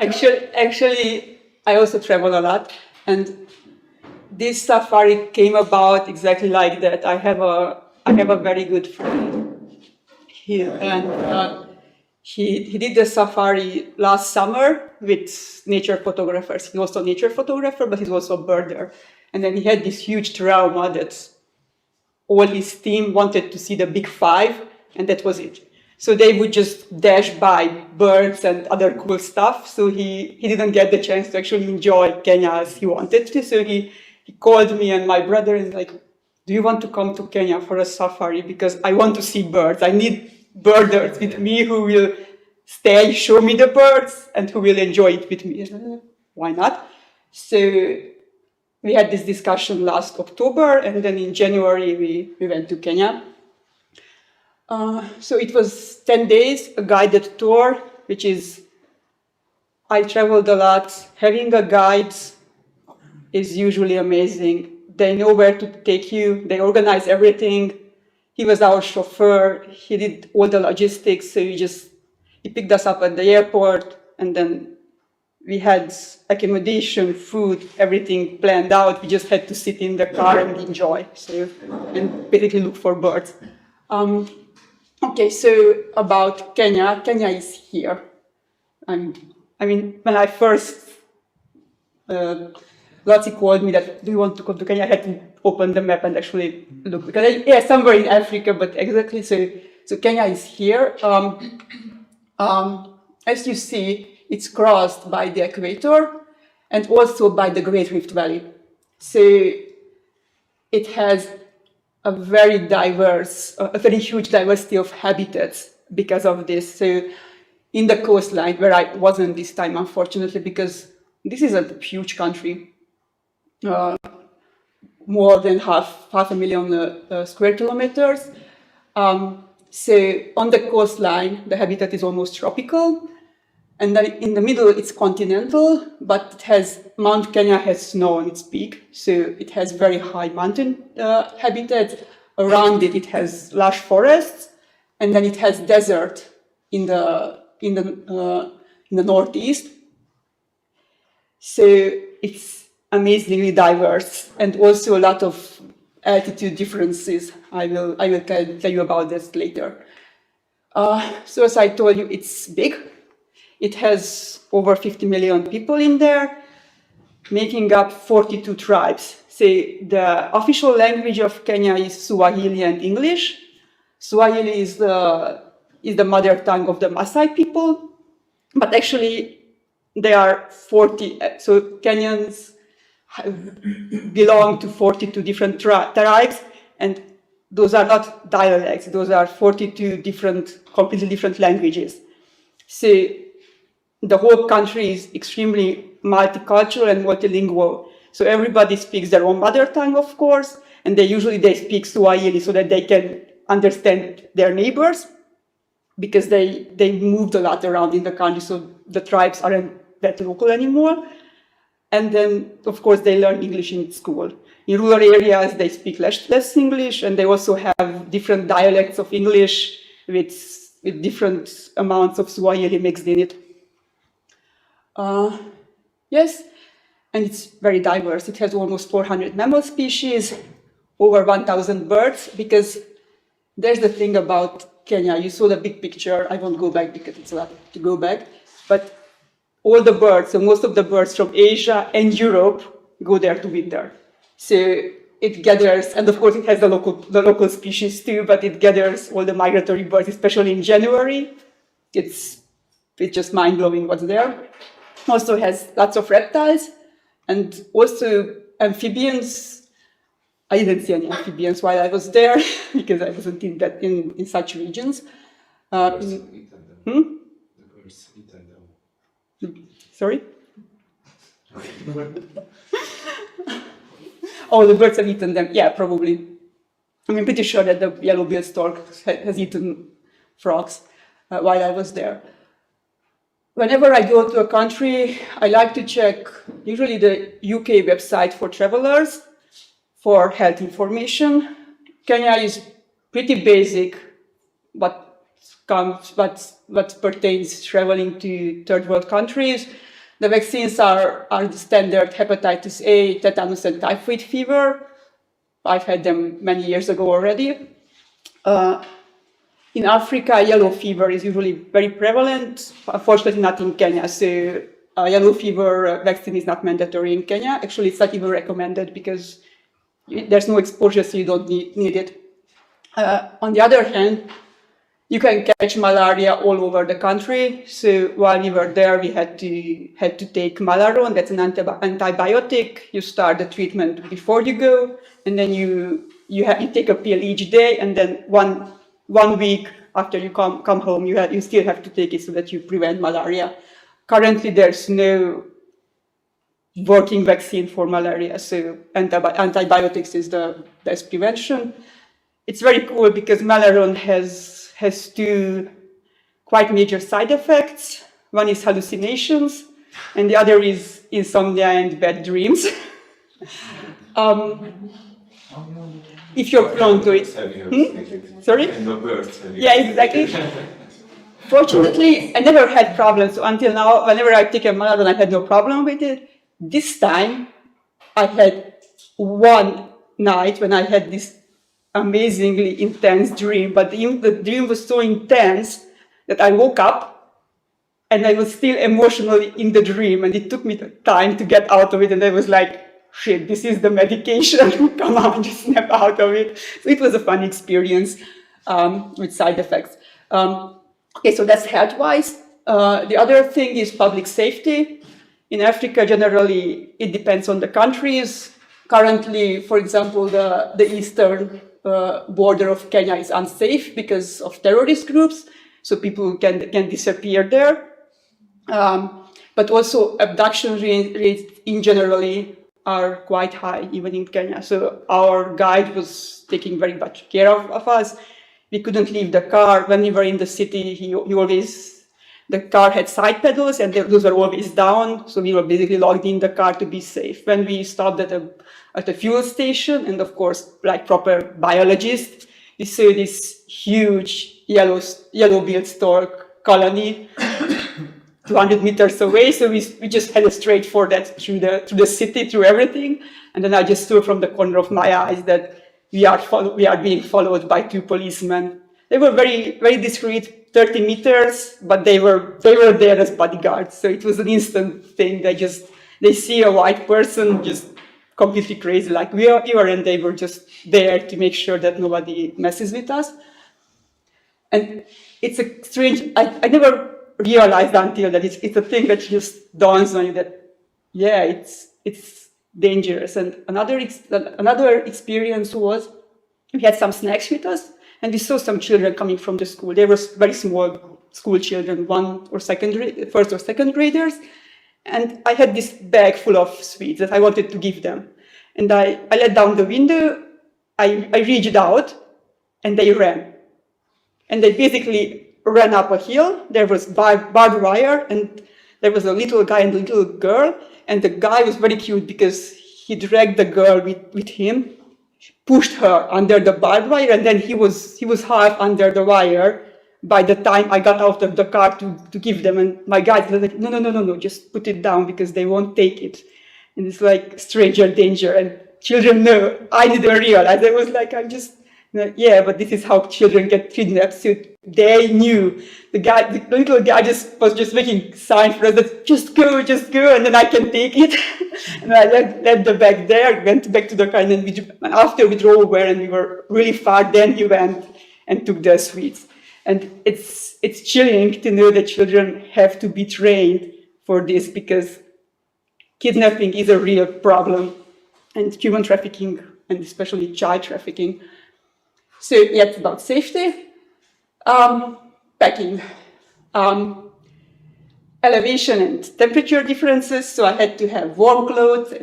Actually, I also travel a lot, and this safari came about exactly like that. I have a very good friend here, and he did the safari last summer with nature photographers. He's also a nature photographer, but he's also a birder. And then he had this huge trauma that all his team wanted to see the big five, and that was it. So they would just dash by birds and other cool stuff. So he didn't get the chance to actually enjoy Kenya as he wanted to. So he called me and my brother and like, do you want to come to Kenya for a safari? Because I want to see birds. I need birders with me who will stay, show me the birds, and who will enjoy it with me. Why not? So we had this discussion last October, and then in January we went to Kenya. So it was 10 days, a guided tour, which is, I traveled a lot. Having a guide is usually amazing. They know where to take you. They organize everything. He was our chauffeur. He did all the logistics. So he picked us up at the airport, and then we had accommodation, food, everything planned out. We just had to sit in the car and enjoy, and basically look for birds. Okay, so about Kenya. Kenya is here. I mean, when I first, Lotzi called me that, do you want to come to Kenya? I had to open the map and actually look, because somewhere in Africa, but exactly, so Kenya is here. As you see, it's crossed by the equator and also by the Great Rift Valley. So it has a very huge diversity of habitats because of this. So in the coastline, where I wasn't this time, unfortunately, because this is a huge country, more than half a million square kilometers. So on the coastline, the habitat is almost tropical. And then in the middle, it's continental, but Mount Kenya has snow on its peak. So it has very high mountain habitat. Around it, it has lush forests. And then it has desert in the northeast. So it's amazingly diverse, and also a lot of altitude differences. I will tell you about this later. So as I told you, it's big. It has over 50 million people in there, making up 42 tribes. So the official language of Kenya is Swahili and English. Swahili is the mother tongue of the Maasai people, but actually there are 40. So Kenyans belong to 42 different tribes, and those are not dialects. Those are 42 completely different languages. So the whole country is extremely multicultural and multilingual. So everybody speaks their own mother tongue, of course, and they speak Swahili so that they can understand their neighbors, because they moved a lot around in the country, so the tribes aren't that local anymore. And then, of course, they learn English in school. In rural areas, they speak less English, and they also have different dialects of English with different amounts of Swahili mixed in it. Yes, and it's very diverse. It has almost 400 mammal species, over 1,000 birds, because there's the thing about Kenya. You saw the big picture. I won't go back because it's a lot to go back. But all the birds, so most of the birds from Asia and Europe go there to winter. So it gathers, and of course it has the local species too, but it gathers all the migratory birds, especially in January. It's just mind-blowing what's there. Also has lots of reptiles and also amphibians. I didn't see any amphibians while I was there because I wasn't in such regions. Sorry? Oh, the birds have eaten them. Yeah, probably. I'm pretty sure that the yellow-billed stork has eaten frogs while I was there. Whenever I go to a country, I like to check usually the UK website for travelers for health information. Kenya is pretty basic, what pertains traveling to third world countries. The vaccines are the standard hepatitis A, tetanus, and typhoid fever. I've had them many years ago already. In Africa, yellow fever is usually very prevalent. Unfortunately, not in Kenya. So yellow fever vaccine is not mandatory in Kenya. Actually, it's not even recommended because there's no exposure, so you don't need it. On the other hand, you can catch malaria all over the country. So while we were there, we had to take Malaron. That's an antibiotic. You start the treatment before you go, and then you take a pill each day, and then one week after you come home, you still have to take it so that you prevent malaria. Currently, there's no working vaccine for malaria, so antibiotics is the best prevention. It's very cool because Malaron has two quite major side effects. One is hallucinations, and the other is insomnia and bad dreams. If you're prone to it. Sorry? Yeah, exactly. Fortunately, I never had problems. So until now, whenever I take a Malaron, I had no problem with it. This time, I had one night when I had this amazingly intense dream, but the dream was so intense that I woke up and I was still emotionally in the dream, and it took me time to get out of it, and I was like, shit, this is the medication, come on, just snap out of it. So it was a fun experience with side effects. Okay, so that's health-wise. The other thing is public safety. In Africa, generally, it depends on the countries. Currently, for example, the eastern border of Kenya is unsafe because of terrorist groups, so people can disappear there. But also abduction rates in generally are quite high, even in Kenya. So our guide was taking very much care of us. We couldn't leave the car. When we were in the city, the car had side pedals and those were always down. So we were basically locked in the car to be safe. When we stopped at a fuel station, and of course, like proper biologist, we saw this huge yellow-billed stork colony 200 meters away. So we just headed straight for that through the city, through everything. And then I just saw from the corner of my eyes that we are being followed by two policemen. They were very, very discreet, 30 meters, but they were there as bodyguards. So it was an instant thing. They see a white person just completely crazy like we are, and they were just there to make sure that nobody messes with us. And it's a strange, I never realized until that it's a thing that just dawns on you that, yeah, it's dangerous. And another experience was, we had some snacks with us, and we saw some children coming from the school. They were very small school children, first or second graders. And I had this bag full of sweets that I wanted to give them. And I let down the window, I reached out, and they ran. And they basically ran up a hill. There was barbed wire, and there was a little guy and a little girl. And the guy was very cute because he dragged the girl with him, pushed her under the barbed wire, and then he was half under the wire by the time I got out of the car to give them. And my guide was like, no, just put it down because they won't take it. And it's like stranger danger. And children know. I didn't realize. I was like, yeah, but this is how children get kidnapped. So they knew. The little guy was just making signs for us that just go, and then I can take it. And I left the bag there, went back to the car, and then after we drove over and we were really far, then he went and took the sweets. And it's chilling to know that children have to be trained for this, because kidnapping is a real problem, and human trafficking, and especially child trafficking. So yeah, it's about safety. Packing. Elevation and temperature differences. So I had to have warm clothes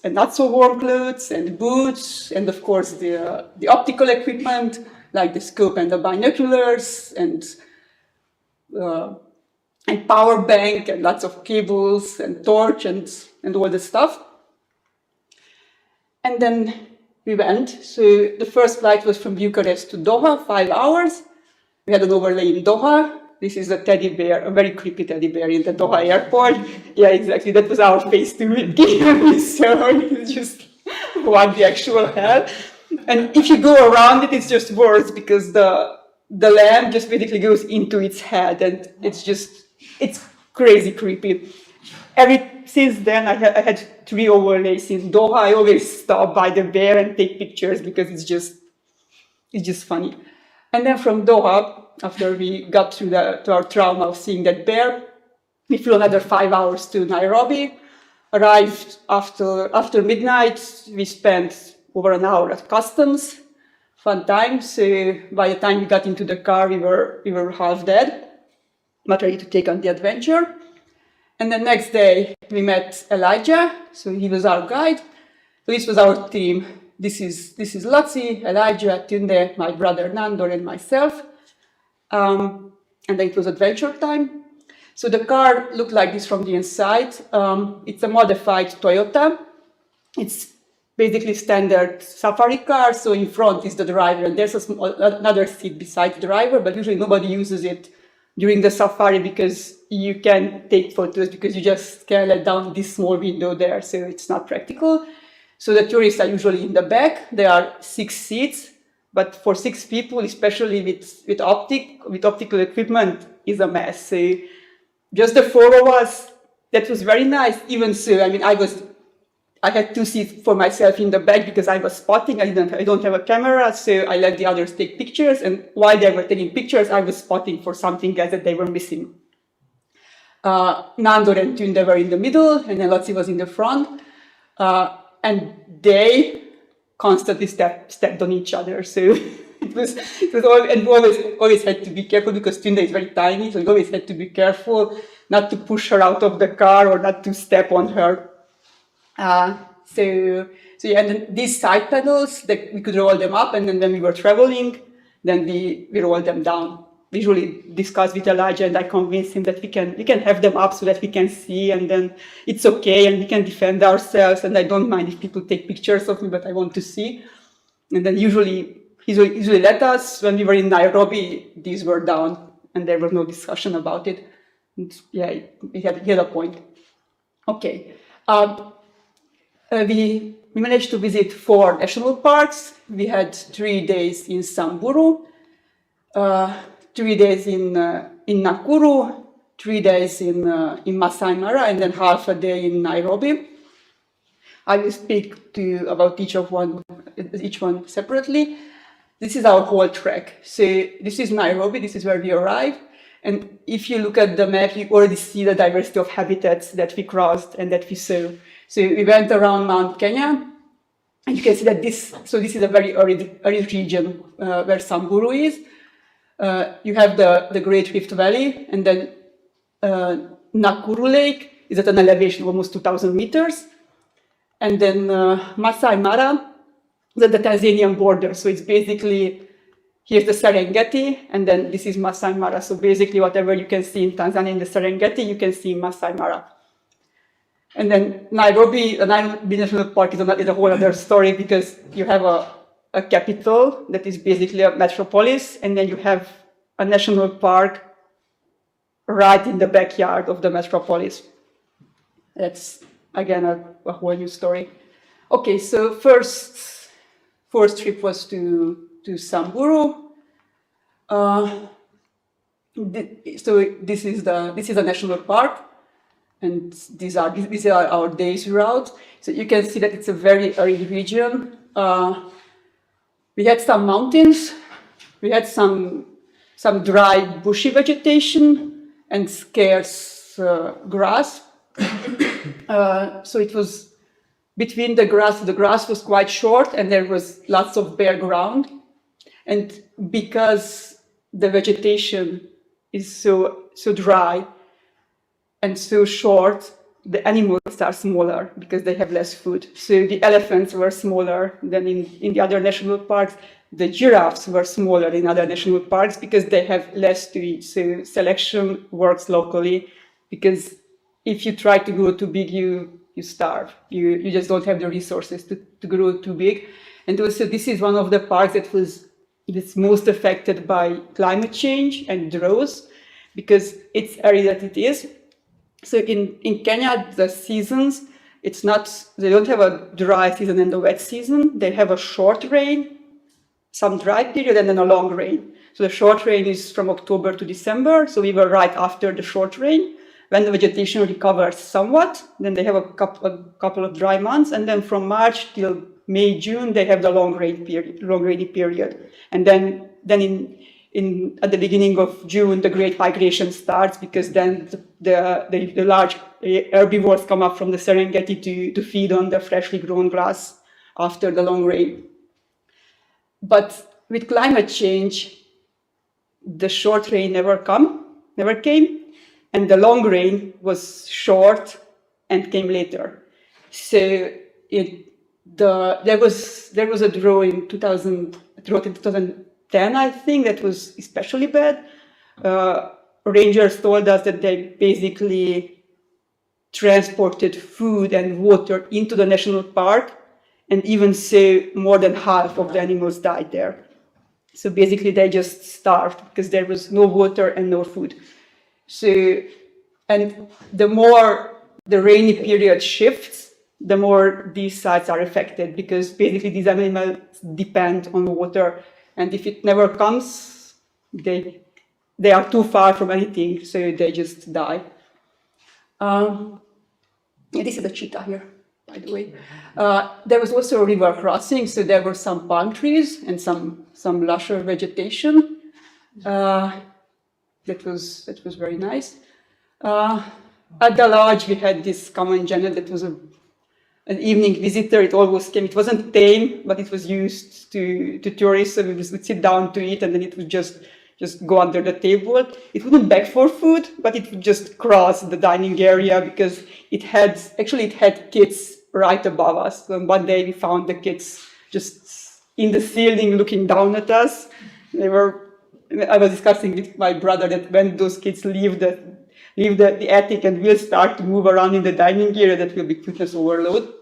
and not so warm clothes, and boots, and of course the optical equipment, like the scope and the binoculars, and power bank, and lots of cables and torch and all the stuff. And then we went. So the first flight was from Bucharest to Doha, 5 hours. We had an overlay in Doha. This is a teddy bear, a very creepy teddy bear in the Doha airport. Yeah, exactly. That was our face to it. So it's just what the actual hell. And if you go around it, it's just worse because the lamp just basically goes into its head, and it's crazy creepy. Since then, I had 3 overlays in Doha. I always stop by the bear and take pictures because it's just funny. And then from Doha, after we got through to our trauma of seeing that bear, we flew another 5 hours to Nairobi. Arrived after midnight. We spent over an hour at customs. Fun time. So by the time we got into the car, we were half dead, but ready to take on the adventure. And the next day we met Elijah. So he was our guide. So this was our team. This is Latsi, Elijah, Tunde, my brother Nandor, and myself. And then it was adventure time. So the car looked like this from the inside. It's a modified Toyota. It's basically standard safari car. So in front is the driver, and there's another seat beside the driver, but usually nobody uses it during the safari because you can take photos because you just can let down this small window there. So it's not practical. So the tourists are usually in the back. There are 6 seats, but for 6 people, especially with optical equipment, is a mess. So just the 4 of us, that was very nice. Even so, I mean, I had 2 seats for myself in the back because I was spotting. I don't have a camera, so I let the others take pictures. And while they were taking pictures, I was spotting for something else that they were missing. Nandor and Tunde were in the middle, and then Latsi was in the front. And they constantly stepped on each other. So it was and we always had to be careful because Tunde is very tiny, so we always had to be careful not to push her out of the car or not to step on her. So yeah, and then these side pedals, we could roll them up, and then when we were traveling, then we rolled them down. We usually discuss with Elijah, and I convinced him that we can have them up so that we can see, and then it's okay, and we can defend ourselves, and I don't mind if people take pictures of me, but I want to see. And then he usually let us. When we were in Nairobi, these were down, and there was no discussion about it. And yeah, he had a point. Okay. We managed to visit 4 national parks. We had 3 days in Samburu, 3 days in Nakuru, 3 days in Masai Mara, and then half a day in Nairobi. I will speak about each one separately. This is our whole trek. So this is Nairobi. This is where we arrived. And if you look at the map, you already see the diversity of habitats that we crossed and that we saw. So we went around Mount Kenya, and you can see that this is a very arid region where Samburu is. You have the Great Rift Valley, and then Nakuru Lake is at an elevation of almost 2,000 meters. And then Masai Mara is at the Tanzanian border. So it's basically, here's the Serengeti, and then this is Masai Mara. So basically whatever you can see in Tanzania in the Serengeti, you can see in Masai Mara. And then Nairobi, the Nairobi National Park is a whole other story because you have a capital that is basically a metropolis, and then you have a national park right in the backyard of the metropolis. That's, again, a whole new story. Okay, so first trip was to Samburu. So this is a national park, and these are our days route. So you can see that it's a very arid region. We had some mountains, we had some dry bushy vegetation and scarce grass. So it was between the grass was quite short, and there was lots of bare ground. And because the vegetation is so dry and so short, the animals are smaller because they have less food. So the elephants were smaller than in the other national parks. The giraffes were smaller in other national parks because they have less to eat. So selection works locally, because if you try to grow too big, you starve. You just don't have the resources to grow too big. And also this is one of the parks that's most affected by climate change and droughts, because it's area that it is. So in Kenya, the seasons, it's not, they don't have a dry season and a wet season. They have a short rain, some dry period, and then a long rain. So the short rain is from October to December. So we were right after the short rain. When the vegetation recovers somewhat, then they have a couple of dry months. And then from March till May, June, they have the long rainy period. And then at the beginning of June, the great migration starts, because then the large herbivores come up from the Serengeti to feed on the freshly grown grass after the long rain. But with climate change, the short rain never came, and the long rain was short and came later. So there was a drought in 2010, I think, that was especially bad. Rangers told us that they basically transported food and water into the national park, and even so, more than half of the animals died there. So basically, they just starved because there was no water and no food. So, and the more the rainy period shifts, the more these sites are affected, because basically these animals depend on water, and if it never comes, they are too far from anything, so they just die. This is a cheetah here, by the way. There was also a river crossing, so there were some palm trees and some lusher vegetation. That was very nice. At the lodge, we had this common genet that was an evening visitor. It always came. It wasn't tame, but it was used to tourists. So we would sit down to eat, and then it would just go under the table. It wouldn't beg for food, but it would just cross the dining area, because it had kids right above us. And one day we found the kids just in the ceiling looking down at us. I was discussing with my brother that when those kids leave the attic and will start to move around in the dining area, that will be cuteness overload.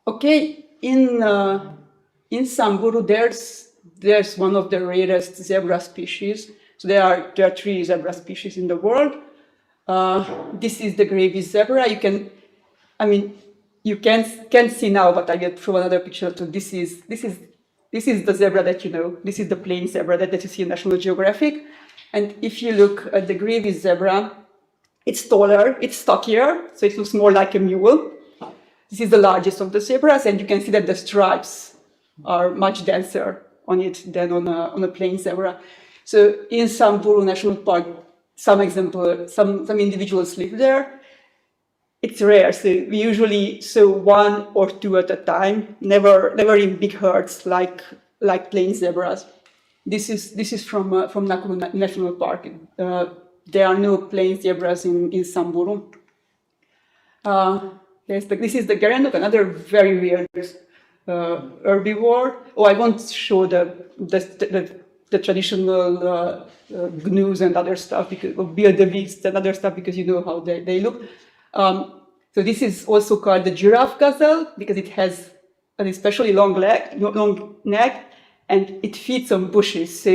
Okay, in Samburu, there's one of the rarest zebra species. So there are 3 zebra species in the world. This is the gravy zebra. You can't see now, but I will show another picture. So this is the zebra that you know. This is the plain zebra that you see in National Geographic. And if you look at the gravy zebra, it's taller, it's stockier, so it looks more like a mule. This is the largest of the zebras, and you can see that the stripes are much denser on it than on a plain zebra. So in Samburu National Park, some individuals live there. It's rare, so we usually saw 1 or 2 at a time, never in big herds like plain zebras. This is from Nakuru National Park. There are no plain zebras in Samburu. This is the gerenuk, another very weird herbivore. Oh, I won't show the traditional gnus and other stuff, because of wildebeest and other stuff, because you know how they look. So this is also called the giraffe gazelle, because it has an especially long neck, and it feeds on bushes,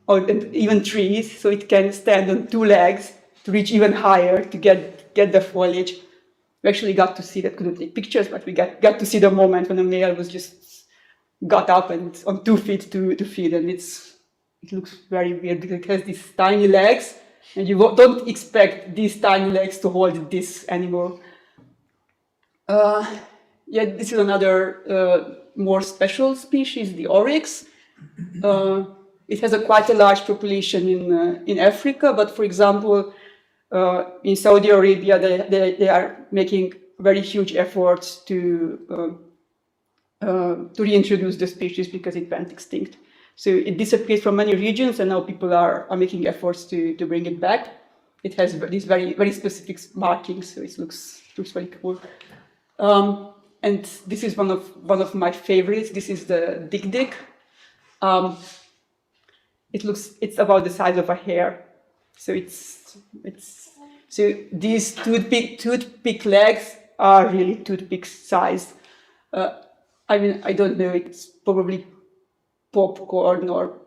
or even trees, so it can stand on 2 legs to reach even higher to get the foliage. We actually got to see that, couldn't take pictures, but we got to see the moment when the male was just got up and on 2 feet to feed, and it looks very weird, because it has these tiny legs, and you don't expect these tiny legs to hold this animal. This is another more special species, the oryx. It has quite a large population in Africa, but for example, in Saudi Arabia, they are making very huge efforts to reintroduce the species, because it went extinct. So it disappeared from many regions, and now people are making efforts to bring it back. It has these very, very specific markings, so it looks very cool. And this is one of my favorites. This is the dik-dik. It's about the size of a hair. So so these toothpick legs are really toothpick size. I don't know, it's probably popcorn or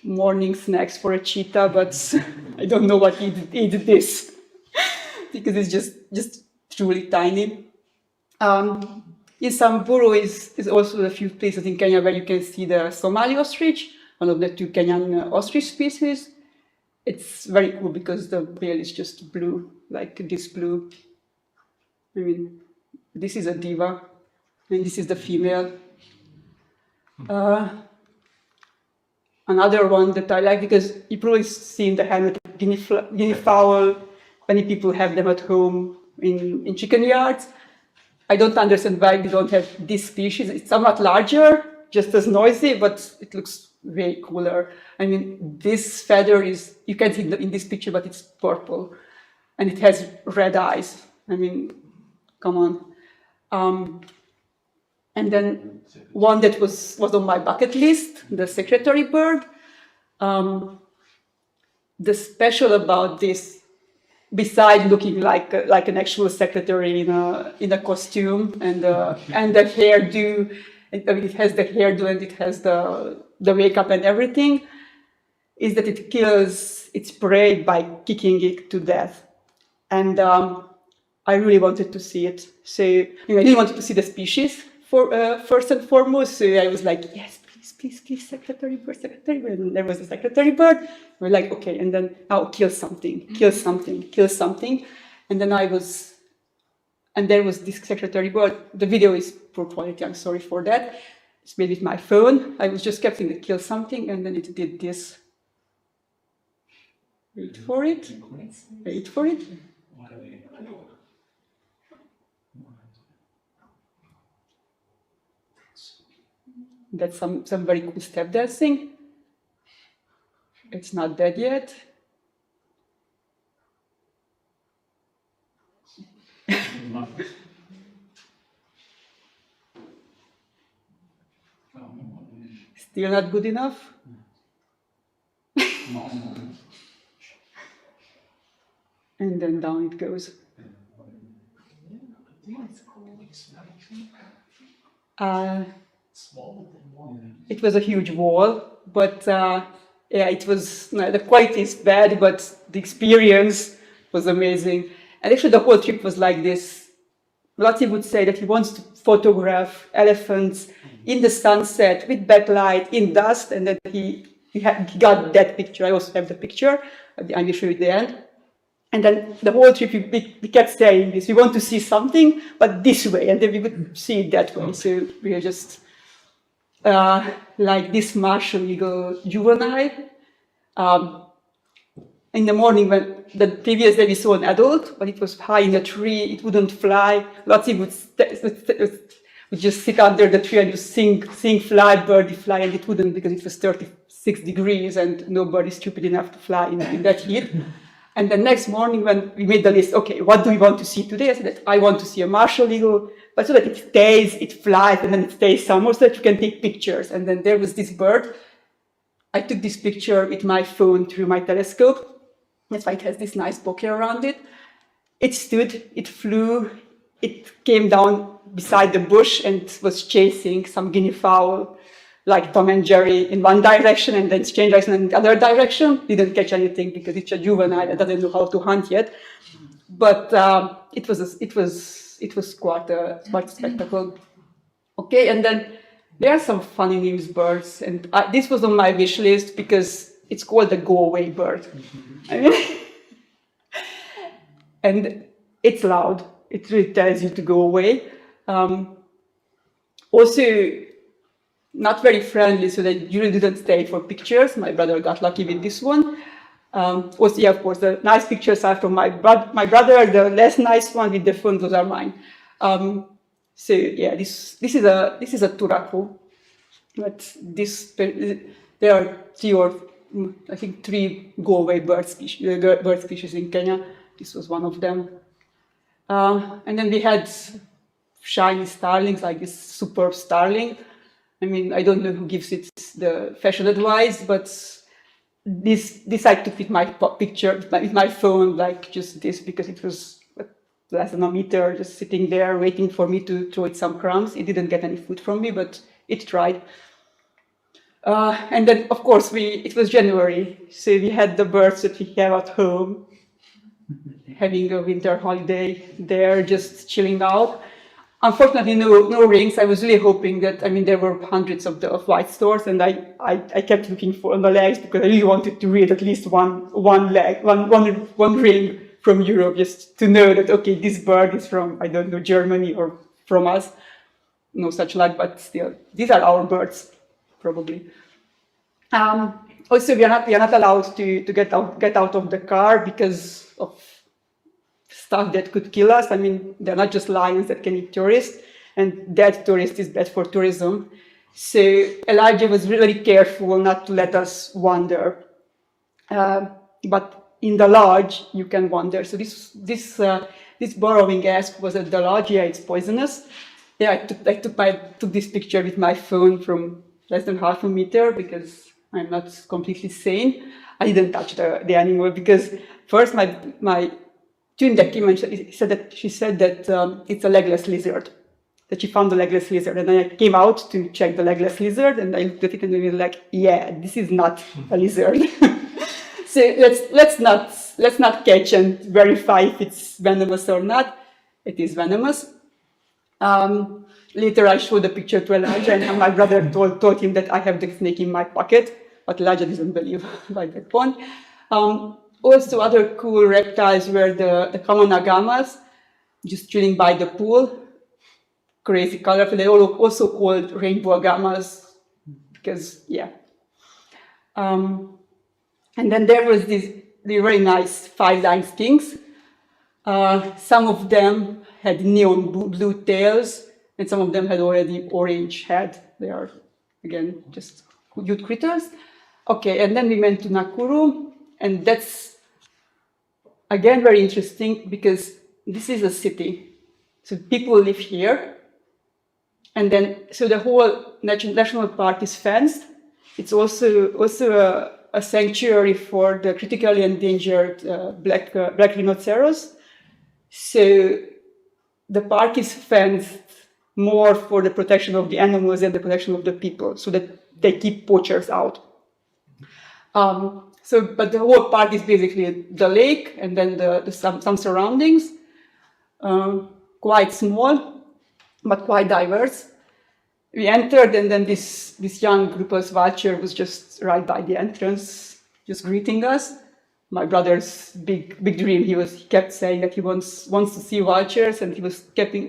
morning snacks for a cheetah, but I don't know what eat this because it's just truly tiny. In Samburu is also a few places in Kenya where you can see the Somali ostrich, one of the 2 Kenyan ostrich species. It's very cool because the bill is just blue, like this blue. I mean, this is a diva, and this is the female. Another one that I like, because you probably seen the helmet guinea fowl. Many people have them at home in chicken yards. I don't understand why we don't have this species. It's somewhat larger, just as noisy, but it looks way cooler. I mean, this feather is, you can see in this picture, but it's purple. And it has red eyes. I mean, come on. And then one that was on my bucket list, the secretary bird. The special about this, besides looking like an actual secretary in a costume and the hairdo, I mean, it has the hairdo and it has the makeup and everything, is that it kills its prey by kicking it to death. And I really wanted to see it. So I really wanted to see the species first and foremost. So I was like, yes, please, secretary bird. And there was a secretary bird. We're like, okay, and then now kill something. And then there was this secretary bird. The video is poor quality, I'm sorry for that. It's made with my phone. I was just kept in the kill something, and then it did this. Wait for it. That's some very cool step dancing. It's not dead yet. Still not good enough. And then down it goes. It was a huge wall, but yeah, it was, the quality is bad, but the experience was amazing. And actually the whole trip was like this. Lati would say that he wants to photograph elephants in the sunset with backlight, in dust, and then he got that picture. I also have the picture. I will show you at the end. And then the whole trip, we kept saying this. We want to see something, but this way, and then we would see it that way. So we are just like this martial eagle juvenile. In the morning, when the previous day we saw an adult, but it was high in a tree, it wouldn't fly. Lottie would just sit under the tree and just sing fly, birdie fly, and it wouldn't because it was 36 degrees and no bird is stupid enough to fly in that heat. And the next morning when we made the list, okay, what do we want to see today? I said that I want to see a martial eagle, but so that it stays, it flies, and then it stays somewhere so that you can take pictures. And then there was this bird. I took this picture with my phone through my telescope. That's why it has this nice bokeh around it. It stood, it flew, it came down beside the bush and was chasing some guinea fowl, like Tom and Jerry, in one direction and then change direction in the other direction. Didn't catch anything because it's a juvenile that doesn't know how to hunt yet. But it was quite a spectacle. Okay, and then there are some funny names birds, and this was on my wish list because it's called the go-away bird. I mean, and it's loud. It really tells you to go away. Also, not very friendly, so they usually didn't stay for pictures. My brother got lucky with this one. Also, yeah, of course, the nice pictures are from my brother. The less nice one with the phone, those are mine. So yeah, this is a turaku, but there are three go-away bird species in Kenya. This was one of them. And then we had shiny starlings, like this superb starling. I mean, I don't know who gives it the fashion advice, but this I took with my picture, with my phone, like just this, because it was less than a meter, just sitting there waiting for me to throw it some crumbs. It didn't get any food from me, but it tried. And then, of course, it was January, so we had the birds that we have at home, having a winter holiday there, just chilling out. Unfortunately, no rings. I was really hoping that, I mean, there were hundreds of white stars, and I kept looking for on the legs because I really wanted to read at least one ring from Europe, just to know that, okay, this bird is from, I don't know, Germany or from us. No such luck, but still, these are our birds, probably. Also, we are not allowed to get out of the car because of stuff that could kill us. I mean, they're not just lions that can eat tourists, and dead tourist is bad for tourism. So Elijah was really careful not to let us wander. But in the lodge, you can wander. So this burrowing asp was at the lodge. Yeah, it's poisonous. Yeah, I took this picture with my phone from less than half a meter because I'm not completely sane. I didn't touch the animal because first my twin that came and she said that it's a legless lizard, that she found the legless lizard. And then I came out to check the legless lizard and I looked at it and I was like, yeah, this is not a lizard. So let's not catch and verify if it's venomous or not. It is venomous. Later I showed the picture to Elijah and my brother told him that I have the snake in my pocket, but Elijah didn't believe by that point. Also, other cool reptiles were the common agamas, just chilling by the pool. Crazy colorful. They are also called rainbow agamas because, yeah. And then there was the very nice five-line skinks. Some of them had neon blue tails, and some of them had already orange head. They are, again, just cute critters. Okay, and then we went to Nakuru, and that's, again, very interesting because this is a city. So people live here. And then, so the whole national park is fenced. It's also a sanctuary for the critically endangered black rhinoceros. So the park is fenced more for the protection of the animals and the protection of the people, so that they keep poachers out. But the whole park is basically the lake and then some surroundings, quite small, but quite diverse. We entered, and then this young Grupus vulture was just right by the entrance, just greeting us. My brother's big dream. He kept saying that he wants to see vultures, and he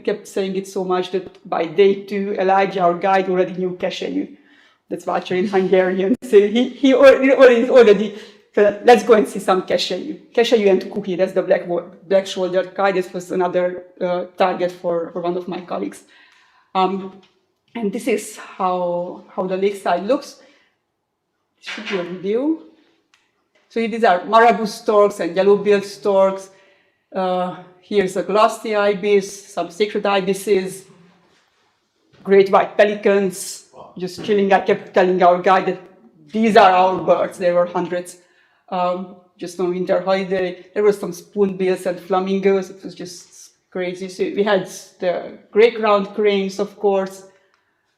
kept saying it so much that by day 2, Elijah, our guide, already knew Keselyű. That's vulture in Hungarian. So he already said, let's go and see some Keselyű. Keselyű and Kuhi, that's the black-shouldered kite. This was another target for one of my colleagues. And this is how the lakeside looks. This should be a video. So these are marabou storks and yellow-billed storks. Here's a glassy ibis, some sacred ibises, great white pelicans, just chilling. I kept telling our guide that these are our birds. There were hundreds, just on winter holiday. There were some spoonbills and flamingos. It was just crazy. So we had the gray-crowned cranes, of course,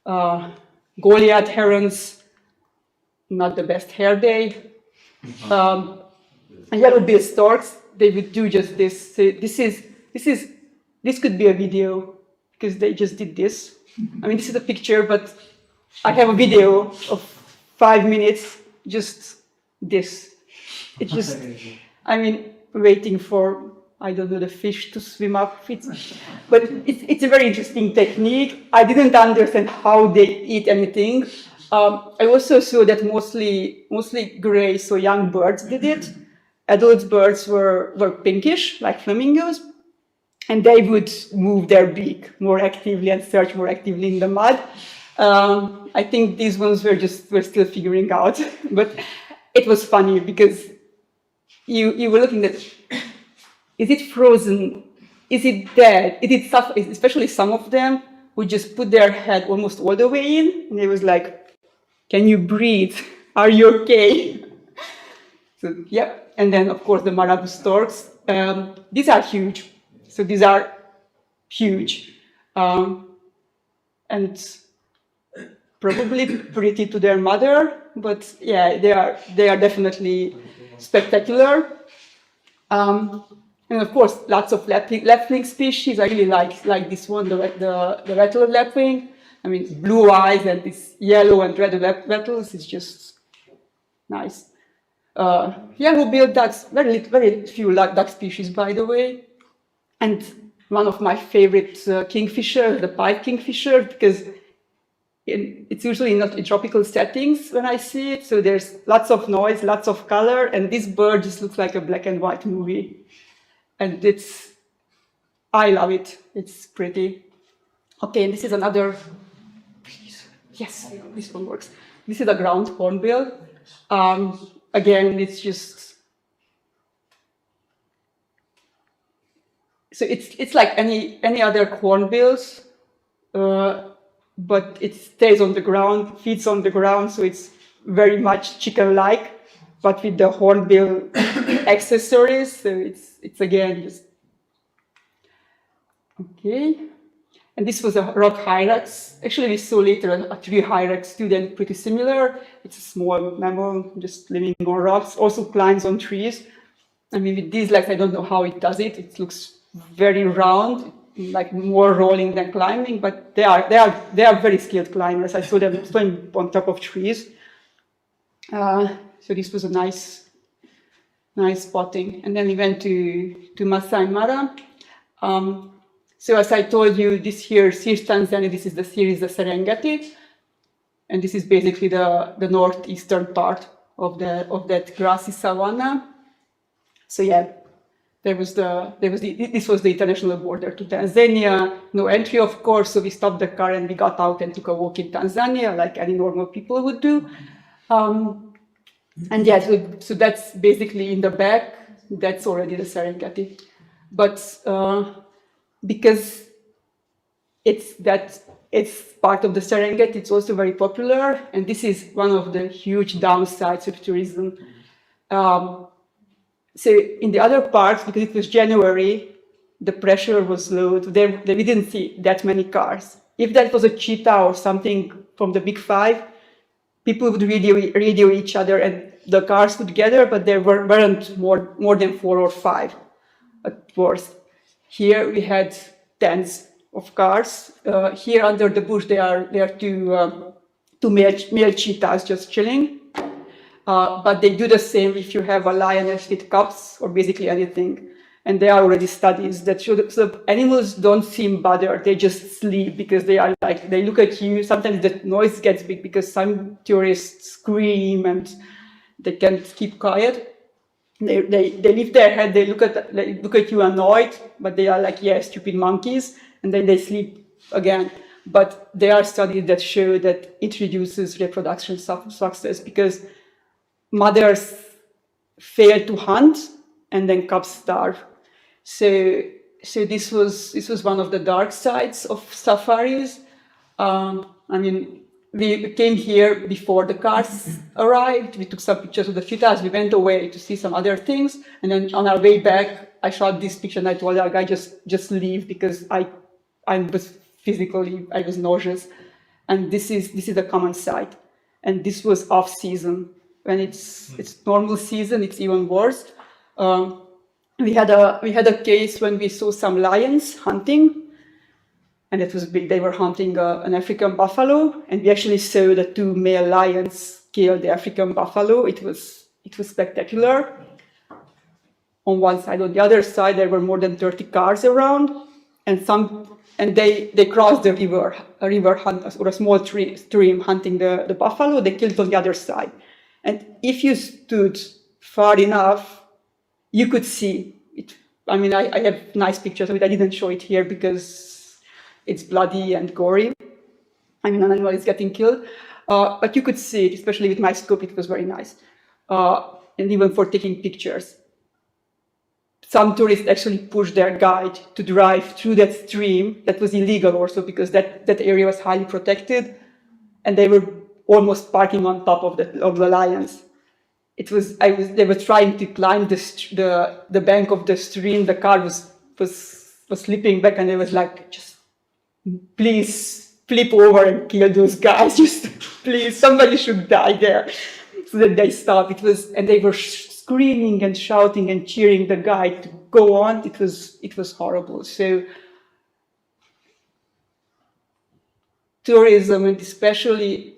Goliath herons, not the best hair day. And yellow-billed storks, they would do just this. So this could be a video because they just did this. I mean, this is a picture, but I have a video of 5 minutes, just this. It's just, I mean, waiting for, I don't know, the fish to swim up. But it's a very interesting technique. I didn't understand how they eat anything. I also saw that mostly gray, so young birds did it. Adult birds were pinkish, like flamingos, and they would move their beak more actively and search more actively in the mud. I think these ones were still figuring out, but it was funny because you were looking at, is it frozen? Is it dead? Is it suffer? Especially some of them would just put their head almost all the way in, and it was like, can you breathe? Are you okay? So, yeah. And then, of course, the marabou storks. These are huge. So these are huge. And probably pretty to their mother, but yeah, they are definitely spectacular. And of course, lots of lapwing species. I really like this one, the rattler lapwing. I mean, blue eyes and this yellow and red rattles is just nice. Yellow-billed ducks, very few duck species, by the way. And one of my favorite kingfisher, the pipe kingfisher, because it's usually not in tropical settings when I see it. So there's lots of noise, lots of color, and this bird just looks like a black and white movie. And I love it. It's pretty. Okay, and this is another. Yes, this one works. This is a ground hornbill. Again, it's just. So it's like any other hornbills, but it stays on the ground, feeds on the ground, so it's very much chicken-like, but with the hornbill accessories. So it's again just okay. And this was a rock hyrax. Actually, we saw later a tree hyrax too, then pretty similar. It's a small mammal just living on rocks, also climbs on trees. I mean, with these legs, I don't know how it does it. It looks very round, like more rolling than climbing, but they are very skilled climbers. I saw them standing on top of trees. So this was a nice spotting. And then we went to Masai Mara. So as I told you, this here, Sears Tanzania, this is the series, the Serengeti. And this is basically the northeastern part of that grassy savanna. So yeah, this was the international border to Tanzania. No entry, of course, so we stopped the car and we got out and took a walk in Tanzania, like any normal people would do. And yeah, so that's basically in the back. That's already the Serengeti. But because it's part of the Serengeti, it's also very popular. And this is one of the huge downsides of tourism. So in the other parts, because it was January, the pressure was low. We didn't see that many cars. If that was a cheetah or something from the big five, people would radio each other and the cars would gather, but there weren't more than 4 or 5 at worst. Here we had tens of cars. Here under the bush, there are two male cheetahs just chilling. But they do the same if you have a lioness with cubs or basically anything. And there are already studies that show that so animals don't seem bothered, they just sleep because they look at you. Sometimes the noise gets big because some tourists scream and they can't keep quiet. They lift their head, they look at you annoyed, but they are like, yeah, stupid monkeys, and then they sleep again. But there are studies that show that it reduces reproduction success because mothers fail to hunt and then cubs starve. So this was one of the dark sides of safaris. I mean, we came here before the cars arrived. We took some pictures of the cheetahs. We went away to see some other things, and then on our way back, I shot this picture and I told our guy just leave because I was nauseous. And this is a common sight. And this was off season. When it's normal season, it's even worse. We had a case when we saw some lions hunting, and it was big. They were hunting an African buffalo, and we actually saw the 2 male lions kill the African buffalo. It was spectacular. On one side, on the other side, there were more than 30 cars around, and they crossed the river, or a small stream hunting the buffalo. They killed it on the other side. And if you stood far enough, you could see it. I mean, I have nice pictures of it. I didn't show it here because it's bloody and gory. I mean, an animal is getting killed. But you could see it, especially with my scope, it was very nice. And even for taking pictures. Some tourists actually pushed their guide to drive through that stream. That was illegal also because that area was highly protected. And they were almost parking on top of the lions. They were trying to climb the bank of the stream. The car was slipping back, and they was like, just please flip over and kill those guys. Just please, somebody should die there. So that they stopped. And they were screaming and shouting and cheering the guy to go on. It was horrible. So tourism, and especially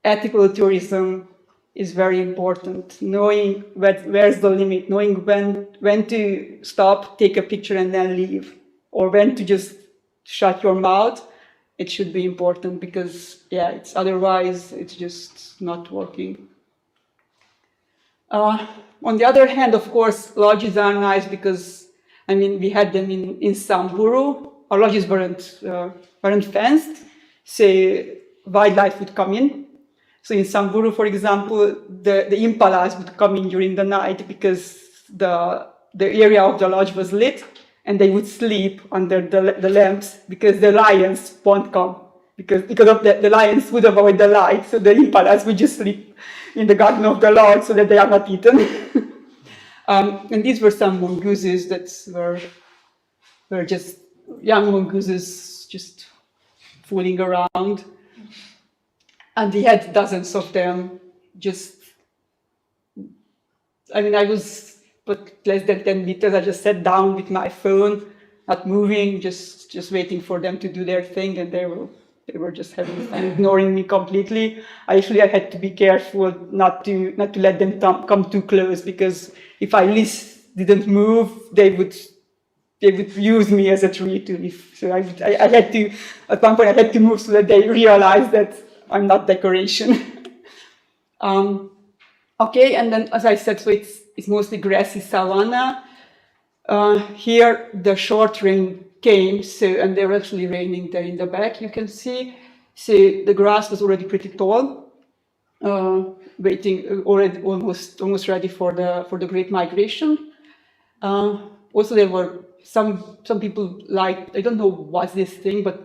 ethical tourism, is very important. Knowing where's the limit, knowing when to stop, take a picture, and then leave, or when to just shut your mouth. It should be important, because otherwise it's just not working. On the other hand, of course, lodges are nice, because we had them in Samburu. Our lodges weren't fenced, so wildlife would come in. So in Samburu, for example, the impalas would come in during the night, because the area of the lodge was lit, and they would sleep under the lamps, because the lions won't come, because of the lions would avoid the light. So the impalas would just sleep in the garden of the lodge, so that they are not eaten. And these were some mongooses that were just young mongooses just fooling around. And we had dozens of them. I was but less than 10 meters. I just sat down with my phone, not moving, just waiting for them to do their thing, and they were just having fun, ignoring me completely. I had to be careful not to let them come too close, because if I didn't move, they would use me as a tree to leave. So I had to, at one point, I had to move so that they realize that I'm not decoration. Okay, and then, as I said, so it's mostly grassy savanna. Here, the short rain came, and they were actually raining there in the back, you can see. So the grass was already pretty tall, waiting, already almost ready for the Great Migration. Also, there were some people like, I don't know what's this thing, but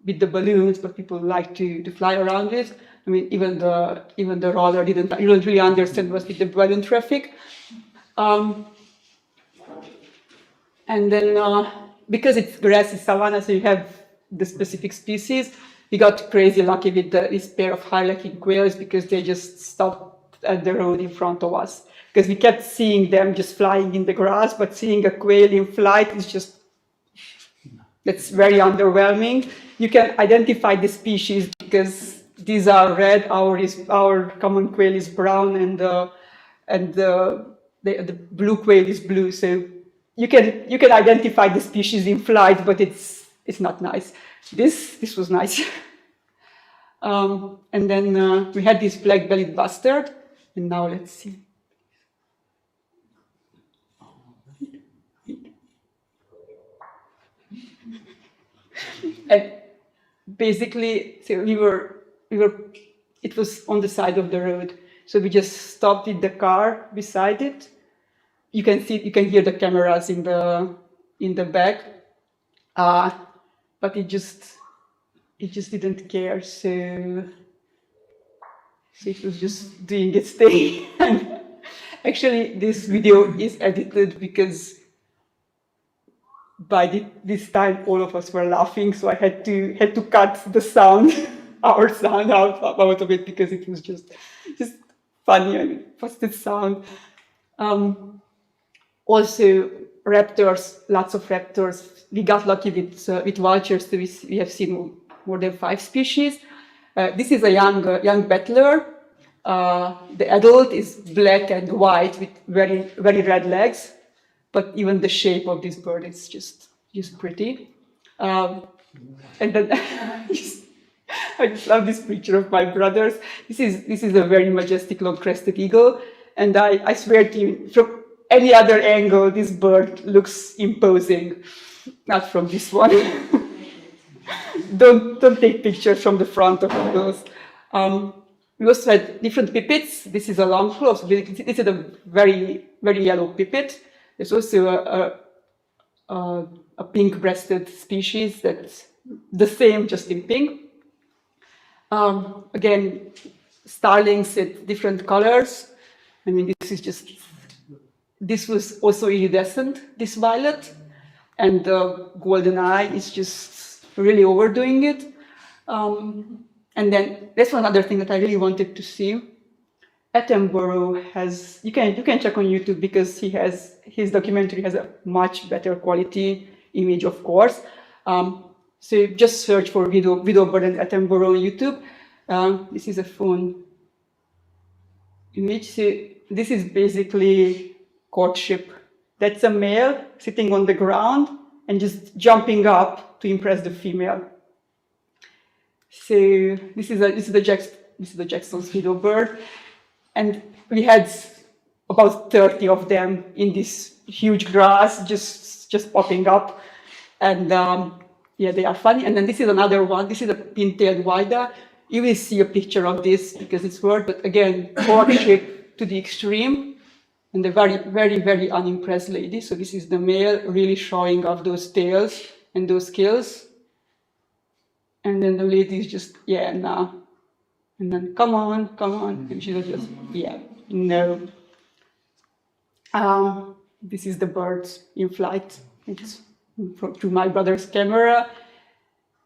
with the balloons, but people like to fly around it. Even the roller didn't really understand what's with the balloon traffic. And then, because it's grassy savanna, so you have the specific species, we got crazy lucky with this pair of high-lacking quails, because they just stopped at the road in front of us. Because we kept seeing them just flying in the grass, but seeing a quail in flight is that's very underwhelming. You can identify the species, because these are red, our common quail is brown, and the blue quail is blue. So you can identify the species in flight, but it's not nice. This was nice. And then we had this black-bellied bustard, and now let's see. And basically, so it was on the side of the road. So we just stopped with the car beside it. You can hear the cameras in the back. But it just didn't care. So it was just doing its thing. And actually, this video is edited, because by this time all of us were laughing, so I had to cut the sound, our sound out of it, because it was just funny. What's the sound? Also, raptors, lots of raptors. We got lucky with vultures, so we have seen more than 5 species. This is a young battler. The adult is black and white with very, very red legs. But even the shape of this bird is just pretty. And then I just love this picture of my brothers. This is a very majestic long-crested eagle, and I swear to you, from any other angle, this bird looks imposing. Not from this one. Don't take pictures from the front of those. We also had different pipits. This is a longclaw. So this is a very, very yellow pipit. There's also a pink-breasted species that's the same, just in pink. Again, starlings at different colors. This was also iridescent, this violet, and the golden eye is just really overdoing it. And then that's one other thing that I really wanted to see. Attenborough has, you can check on YouTube because his documentary has a much better quality image, of course. So you just search for Widowbird and Attenborough on YouTube. This is a phone image. So this is basically courtship. That's a male sitting on the ground and just jumping up to impress the female. So this is the Jackson's Widowbird, and we had about 30 of them in this huge grass, just popping up, and yeah, they are funny. And then this is another one. This is a pin-tailed whydah. You will see a picture of this because it's worth. But again, courtship to the extreme, and a very, very, very unimpressed lady. So this is the male really showing off those tails and those skills. And then the lady is just, yeah, nah. And then, come on. And she was just, yeah, no. This is the birds in flight. It's through my brother's camera.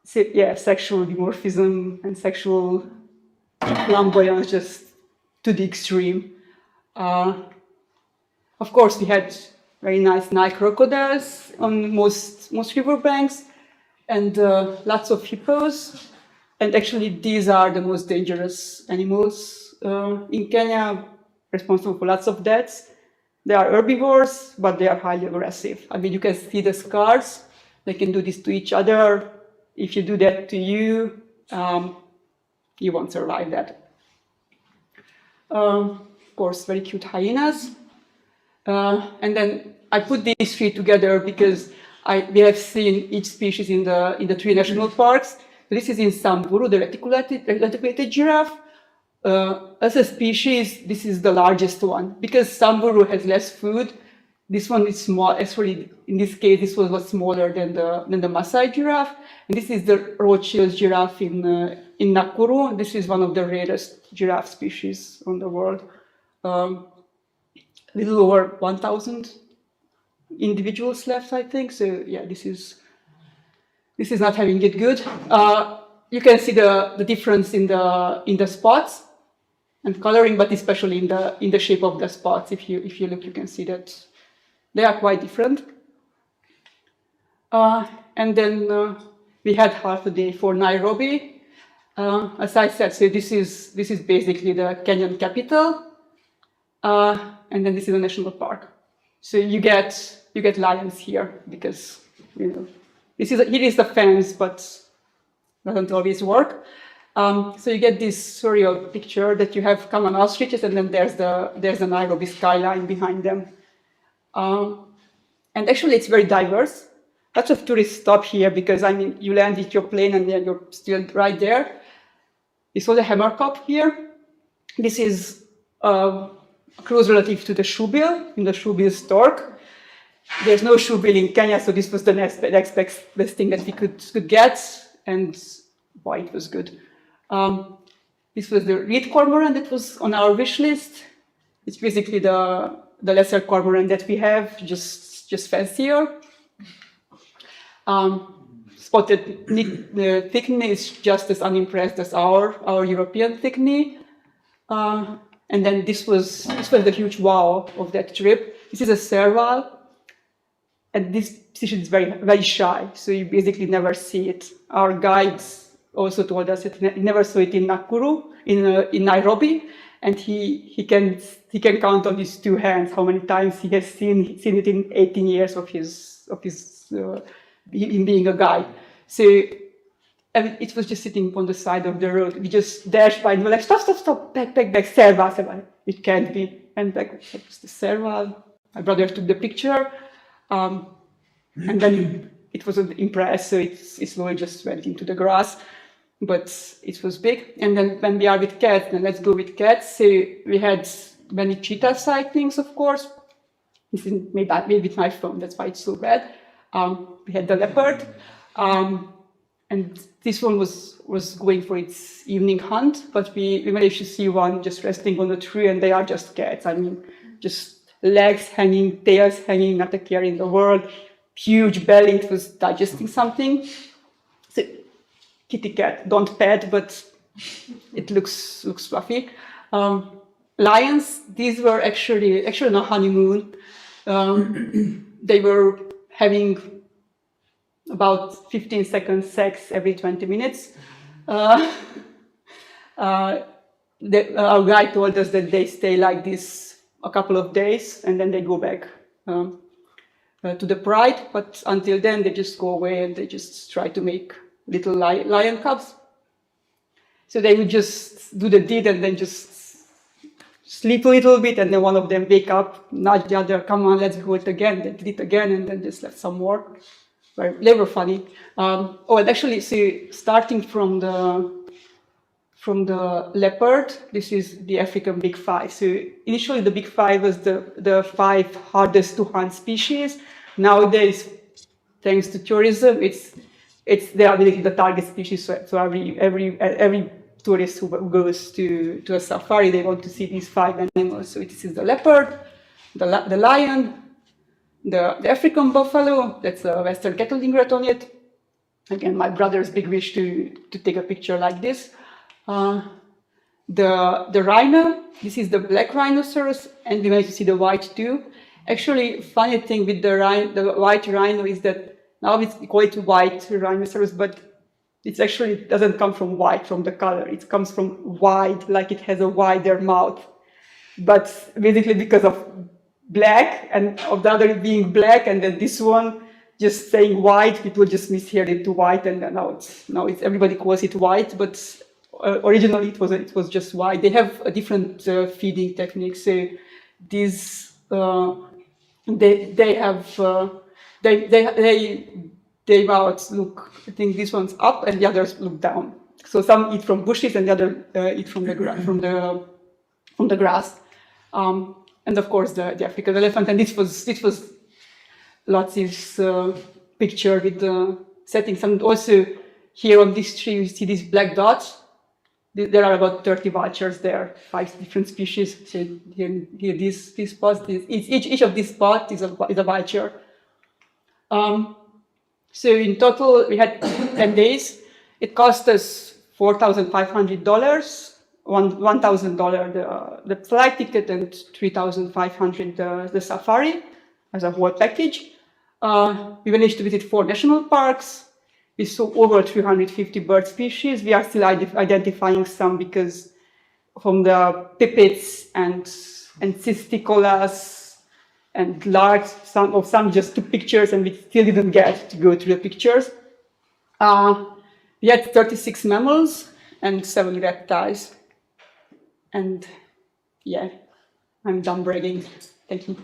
So, yeah, sexual dimorphism and sexual flamboyance just to the extreme. Of course, we had very nice Nile crocodiles on most riverbanks, and lots of hippos. And actually, these are the most dangerous animals in Kenya, responsible for lots of deaths. They are herbivores, but they are highly aggressive. I mean, you can see the scars. They can do this to each other. If you do that to you, you won't survive that. Of course, very cute hyenas. And then I put these three together because we have seen each species in the three national parks. So this is in Samburu, the reticulated giraffe. As a species, this is the largest one because Samburu has less food. This one is small. Actually, in this case, this one was smaller than the Maasai giraffe. And this is the Rothschild giraffe in Nakuru. This is one of the rarest giraffe species on the world. Little over 1,000 individuals left, I think. So yeah, this is not having it good. You can see the difference in the spots and coloring, but especially in the shape of the spots. If you look, you can see that they are quite different. And then we had half a day for Nairobi. As I said, so this is basically the Kenyan capital, and then this is a national park. So you get lions here because here is the fence, but doesn't always work. So you get this surreal picture that you have common ostriches, and then there's the Nairobi skyline behind them. And actually, it's very diverse. Lots of tourists stop here because, I mean, you land with your plane and then you're still right there. You saw the hammerkop here. This is a close relative to the shoebill, in the shoebill stork. There's no shoebill in Kenya, so this was the next best thing that we could get, and boy, it was good. This was the reed cormorant that was on our wish list. It's basically the lesser cormorant that we have, just fancier. Spotted thickney is just as unimpressed as our European thickney. And then this was the huge wow of that trip. This is a serval, and this species is very, very shy, so you basically never see it. Our guides also told us that he never saw it in Nakuru, in Nairobi, and he can count on his two hands how many times he has seen it in 18 years of him being a guide. So it was just sitting on the side of the road. We just dashed by and we were like, stop, back, serval. It can't be. And back, it was the serval. My brother took the picture, and then it wasn't impressed, so it slowly just went into the grass. But it was big. And then when we are with cats, then let's go with cats. So we had many cheetah sightings, of course. This is made with my phone, that's why it's so bad. We had the leopard, and this one was going for its evening hunt, but we managed to see one just resting on the tree, and they are just cats. I mean, just legs hanging, tails hanging, not a care in the world, huge belly, it was digesting something. So, kitty cat, don't pet, but it looks fluffy. Lions, these were actually on a honeymoon. They were having about 15 seconds sex every 20 minutes. Our guy told us that they stay like this a couple of days and then they go back to the pride, but until then they just go away and they just try to make little lion cubs. So they would just do the deed and then just sleep a little bit, and then one of them wake up, nudge the other, come on, let's go it again, they did it again, and then just left some more. They were funny. And actually, see, starting from the leopard, this is the African Big Five. So initially the Big Five was the 5 hardest to hunt species. Nowadays, thanks to tourism, they are really the target species. So every tourist who goes to a safari, they want to see these 5 animals. So this is the leopard, the lion, the African buffalo, that's a Western Kettling ratoniid. Again, my brother's big wish to take a picture like this. The rhino, this is the black rhinoceros, and we managed to see the white too. Actually, funny thing with the white rhino is that now we call it white rhinoceros, but it actually doesn't come from white, from the color. It comes from wide, like it has a wider mouth. But basically because of black and of the other being black, and then this one just saying white, people just mishear it to white, and now it's everybody calls it white, but originally it was just white. They have a different feeding techniques. So these they mouths look, I think this one's up and the others look down. So some eat from bushes and the other eat from the grass. And of course the African elephant. And this was Lotsi's picture with the settings. And also here on this tree you see these black dots. There are about 30 vultures there, 5 different species. So here these spots, each of these spots is a vulture. So in total, we had 10 days. It cost us $4,500, $1,000 the flight ticket, and $3,500 the safari as a whole package. We managed to visit 4 national parks. We saw over 350 bird species. We are still identifying some because from the pipits and cisticolas and larks, some just took pictures and we still didn't get to go through the pictures. We had 36 mammals and 7 reptiles. And yeah, I'm done bragging. Thank you.